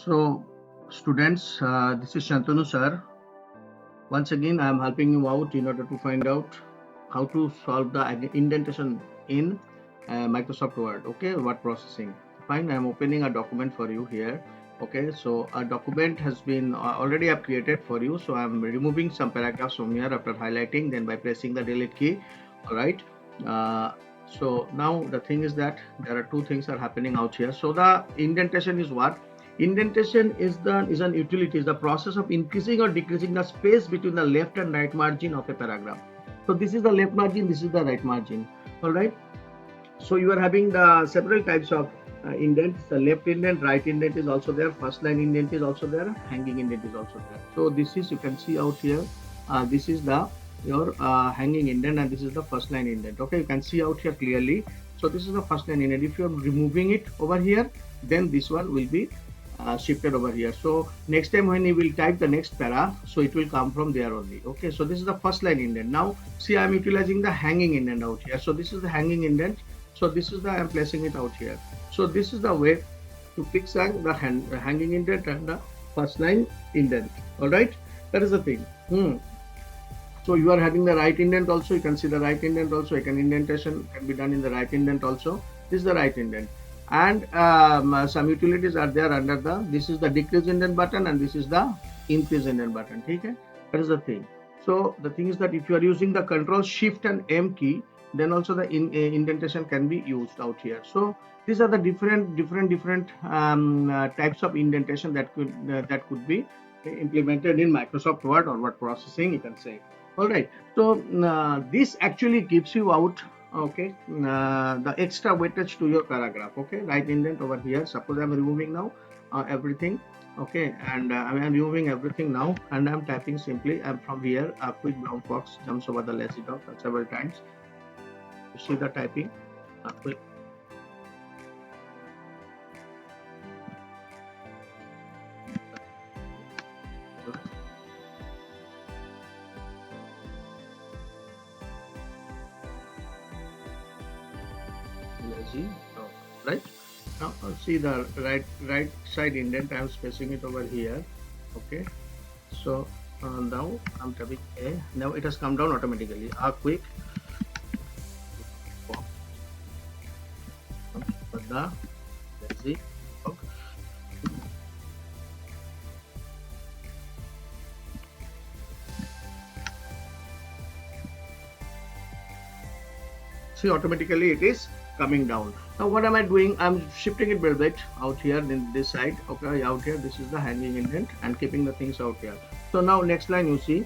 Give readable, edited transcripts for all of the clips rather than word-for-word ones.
So, students, this is Shantanu sir. Once again, I am helping you out in order to find out how to solve the indentation in Microsoft Word. Okay, word processing. Fine, I am opening a document for you here. Okay, so a document has been already I've created for you. So I am removing some paragraphs from here after highlighting, then by pressing the delete key. All right. Uh, so now the thing is that there are two things are happening out here. So the indentation is what? Indentation is an utility, is the process of increasing or decreasing the space between the left and right margin of a paragraph. So this is the left margin, this is the right margin. All right. So you are having the several types of indents. The left indent, right indent is also there. First line indent is also there. Hanging indent is also there. So this is, you can see out here. This is the your hanging indent, and this is the first line indent. Okay, you can see out here clearly. So this is the first line indent. If you are removing it over here, then this one will be shifted over here. So next time when you will type the next para, so it will come from there only. Okay, so this is the first line indent. Now see, I am utilizing the hanging indent out here. So this is the hanging indent. So this is the, I am placing it out here. So this is the way to fix the hanging indent and the first line indent. All right, that is the thing. So you are having the right indent also. You can see the right indent also. You can indentation can be done in the right indent also. This is the right indent, and some utilities are there under the. This is the decrease indent button, and this is the increase indent button. Okay, that is the thing. So the thing is that if you are using the Control Shift and M key, then also the indentation can be used out here. So these are the different types of indentation that could be implemented in Microsoft Word or word processing, you can say. All right, so this actually gives you out, okay, the extra weightage to your paragraph. Okay, right indent over here. Suppose I'm removing now everything. Okay, and I am removing everything now, and I'm typing simply. I'm from here. A quick brown fox jumps over the lazy dog several times. You see the typing. Quick. Lazy dog, right? Now see the right side indent. I'm spacing it over here. Okay, so now I'm typing A. Now it has come down automatically. Quick. The lazy dog. See, automatically it is coming down. Now what am I doing? I'm shifting it a little bit out here in this side. Okay, out here this is the hanging indent, and keeping the things out here. So now next line you see.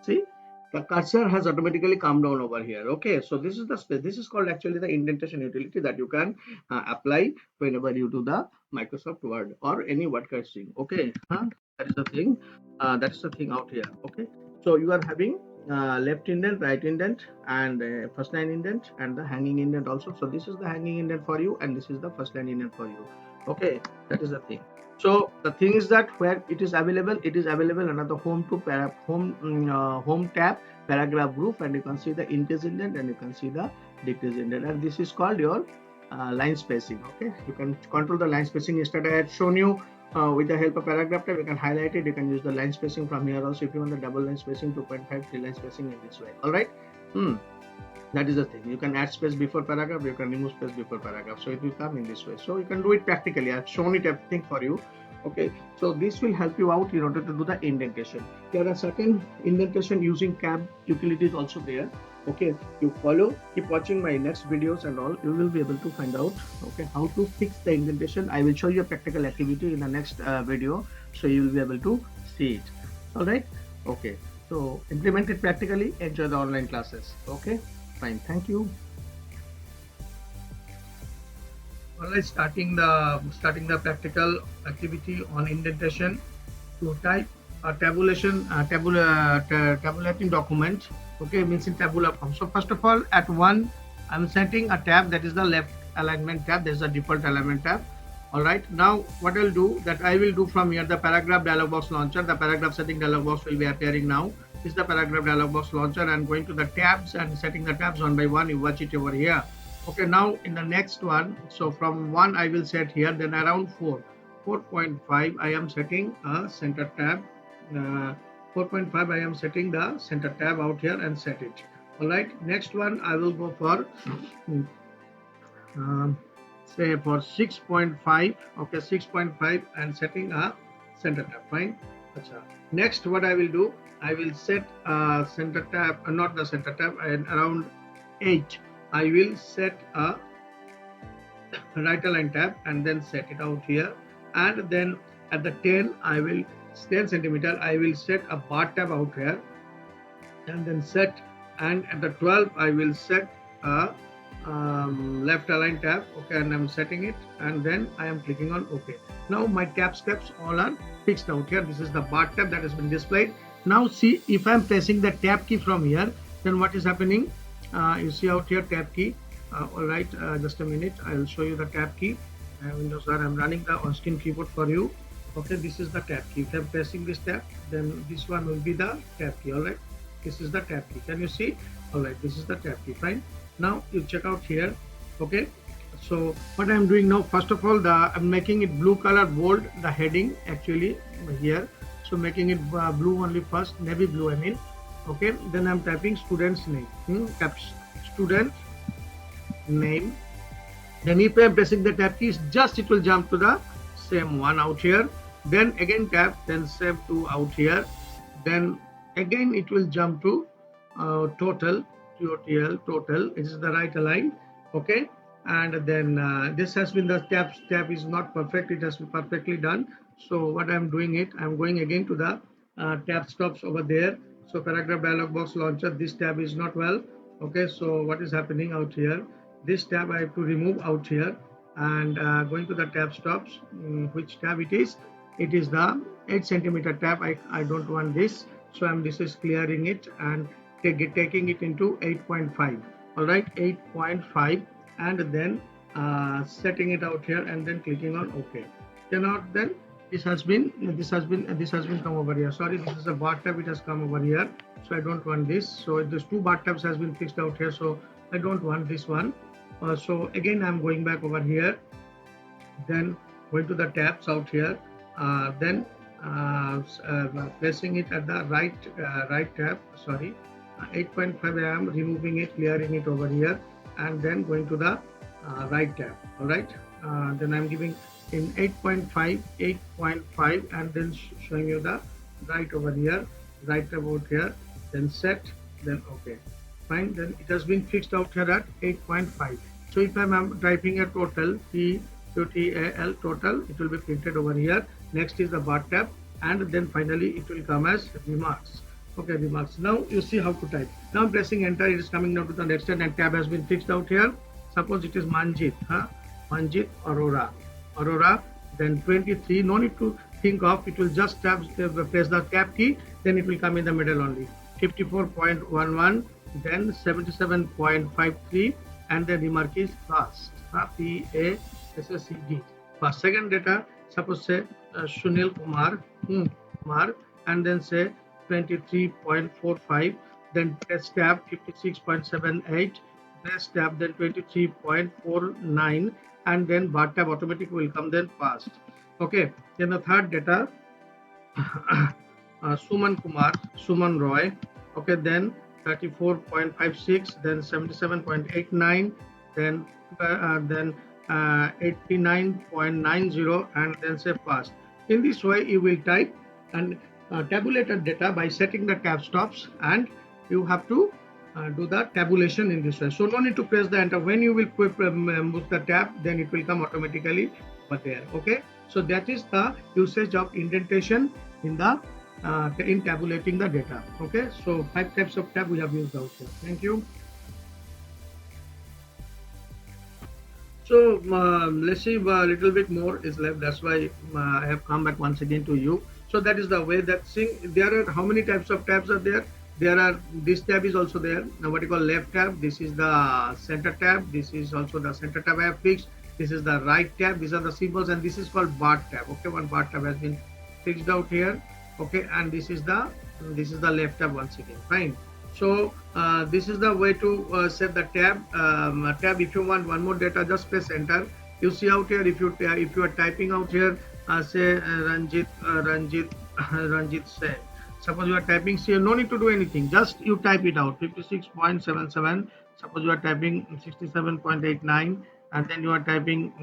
See, the cursor has automatically come down over here. Okay, so this is the space. This is called actually the indentation utility that you can apply whenever you do the Microsoft Word or any word cursing. Okay, that is the thing. That's the thing out here. Okay, so you are having left indent, right indent, and first line indent, and the hanging indent also. So this is the hanging indent for you, and this is the first line indent for you. Okay, that is the thing. So the thing is that where it is available under the home tab, paragraph group, and you can see the increase indent and you can see the decrease indent, and this is called your line spacing. Okay, you can control the line spacing. Yesterday I had shown you with the help of paragraph tab, you can highlight it. You can use the line spacing from here also. If you want the double line spacing, 2.5, 3 line spacing in this way. All right. That is the thing. You can add space before paragraph, you can remove space before paragraph, so it will come in this way. So you can do it practically. I've shown it everything for you. Okay, so this will help you out in order to do the indentation. There are certain indentation using CAB utilities also there. Okay, you follow, keep watching my next videos and all, you will be able to find out, okay, how to fix the indentation. I will show you a practical activity in the next video, so you will be able to see it. All right, okay, so implement it practically, enjoy the online classes. Okay, fine, thank you. All right, starting the practical activity on indentation. To type a tabulating document. Okay, means in tabular form. So first of all, at one, I'm setting a tab, that is the left alignment tab. This is the default alignment tab. All right, now what I'll do that I will do from here the paragraph dialog box launcher. The paragraph setting dialog box will be appearing now. This is the paragraph dialog box launcher, and going to the tabs and setting the tabs one by one. You watch it over here. Okay, now in the next one, so from 1 I will set here, then around 4.5 I am setting a center tab. 4.5 I am setting the center tab out here and set it. All right, next one I will go for say for 6.5. Okay, 6.5 and setting a center tab. Fine. Achha. Next what I will do, I will set a center tab, not the center tab, and around 8 I will set a right align tab and then set it out here, and then at the 10 I will 10 centimeter I will set a bar tab out here and then set, and at the 12 I will set a left align tab. Okay, and I'm setting it, and then I am clicking on OK. Now my tab steps all are fixed out here. This is the bar tab that has been displayed. Now see, if I'm pressing the tab key from here, then what is happening? You see out here tab key. All right, just a minute, I will show you the tab key. Windows R, I'm running the on-screen keyboard for you. Okay, this is the tab key. If I'm pressing this tab, then this one will be the tab key. All right, this is the tab key. Can you see? All right, this is the tab key. Fine. Now you check out here. Okay, so what I'm doing now, first of all, I'm making it blue color bold, the heading actually here. So making it blue only first, navy blue I mean. Okay, then I'm typing student's name. Student name. Then if I'm pressing the tab keys, just it will jump to the same one out here. Then again tab, then save to out here. Then again it will jump to total, total. It is the right align. Okay, and then this has been the tab is not perfect. It has been perfectly done. So what I'm doing it, I'm going again to the tab stops over there. So paragraph dialog box launcher, this tab is not well. Okay, so what is happening out here? This tab I have to remove out here, and going to the tab stops, which tab it is? It is the 8 centimeter tab. I don't want this, so this is clearing it and taking it into 8.5. all right, 8.5, and then setting it out here and then clicking on OK. Then this has been come over here. Sorry, this is a bar tab, it has come over here, so I don't want this. So these two bar tabs has been fixed out here, so I don't want this one. So again I'm going back over here, then going to the tabs out here, then placing it at the right tab. Sorry, 8.5 I am removing it, clearing it over here, and then going to the right tab. All right, then I'm giving in 8.5, and then showing you the right over here, right tab out here, then set, then OK. Fine, then it has been fixed out here at 8.5. So if I'm typing a total, TOTAL total, it will be printed over here. Next is the bar tab, and then finally it will come as remarks. Okay, remarks. Now you see how to type. Now I'm pressing enter, it is coming down to the next one, and tab has been fixed out here. Suppose it is Manjit, Manjit Aurora, then 23. No need to think of, it will just press the tab key, then it will come in the middle only. 54.11, then 77.53, and the remark is fast, PASSCD. For second data, suppose say Sunil Kumar, and then say 23.45, then test tab 56.78, test tab then 23.49, and then bar tab automatic will come then fast. Okay, then the third data Suman Roy. Okay, then 34.56, then 77.89, then 89.90, and then say fast. In this way you will type and tabulated data by setting the tab stops, and you have to do the tabulation in this way. So no need to press the enter. When you will move the tab, then it will come automatically over there. Okay, so that is the usage of indentation in the in tabulating the data. Okay, so 5 types of tab we have used out here. Thank you. So let's see, a little bit more is left. That's why I have come back once again to you. So that is the way that there are how many types of tabs are there? There are, this tab is also there. Now what you call left tab, this is the center tab, this is also the center tab I have fixed. This is the right tab. These are the symbols, and this is called bar tab. Okay, one bar tab has been fixed out here. Okay, and this is the left tab once again. Fine. So this is the way to set the tab. If you want one more data, just press enter. You see out here, if you are typing out here, say Ranjit say. Suppose you are typing here, no need to do anything. Just you type it out. 56.77. Suppose you are typing 67.89, and then you are typing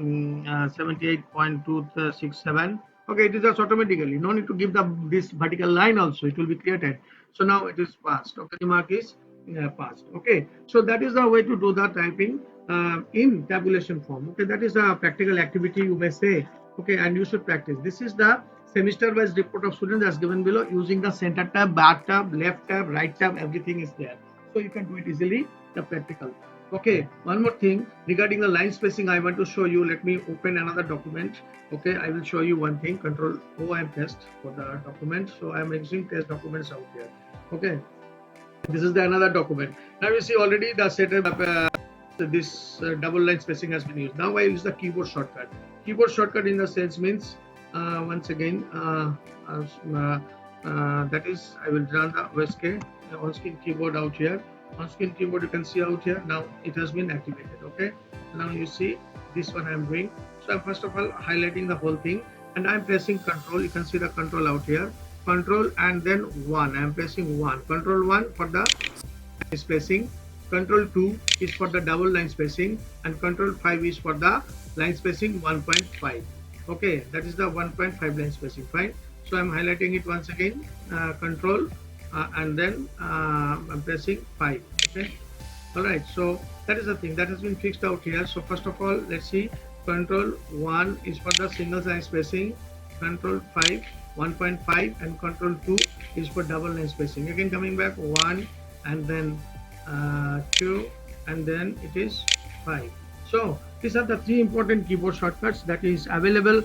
78.267. Okay, it is just automatically. No need to give this vertical line also. It will be created. So now it is passed. Okay, the mark is passed. Okay, so that is the way to do the typing in tabulation form. Okay, that is a practical activity, you may say. Okay, and you should practice. This is the semester wise report of students as given below, using the center tab, bar tab, left tab, right tab, everything is there. So you can do it easily, the practical. Okay, one more thing regarding the line spacing I want to show you. Let me open another document. Okay, I will show you one thing. Control O, I am test for the document. So I am using test documents out here. Okay, this is the another document. Now you see already the setup, this double line spacing has been used. Now I use the keyboard shortcut. Keyboard shortcut in the sense means once again that is, I will run the OSK on-screen keyboard out here. On-screen keyboard you can see out here. Now it has been activated. Okay, now you see this one I am doing. So I'm first of all highlighting the whole thing, and I'm pressing control. You can see the control out here. Control and then 1. I'm pressing 1. Control 1 for the spacing. Control 2 is for the double line spacing, and control 5 is for the line spacing 1.5. Okay, that is the 1.5 line spacing. Fine. So I'm highlighting it once again. Control and then I'm pressing 5. Okay. All right. So that is the thing that has been fixed out here. So first of all, let's see. Control 1 is for the single line spacing. Control 5 1.5, and control 2 is for double line spacing. Again coming back 1 and then 2 and then it is 5. So these are the three important keyboard shortcuts that is available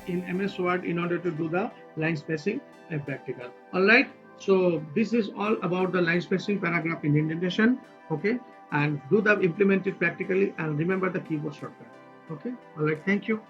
in MS Word in order to do the line spacing and practical. All right, so this is all about the line spacing, paragraph indentation. Okay, and do the implement it practically and remember the keyboard shortcut. Okay, all right, thank you.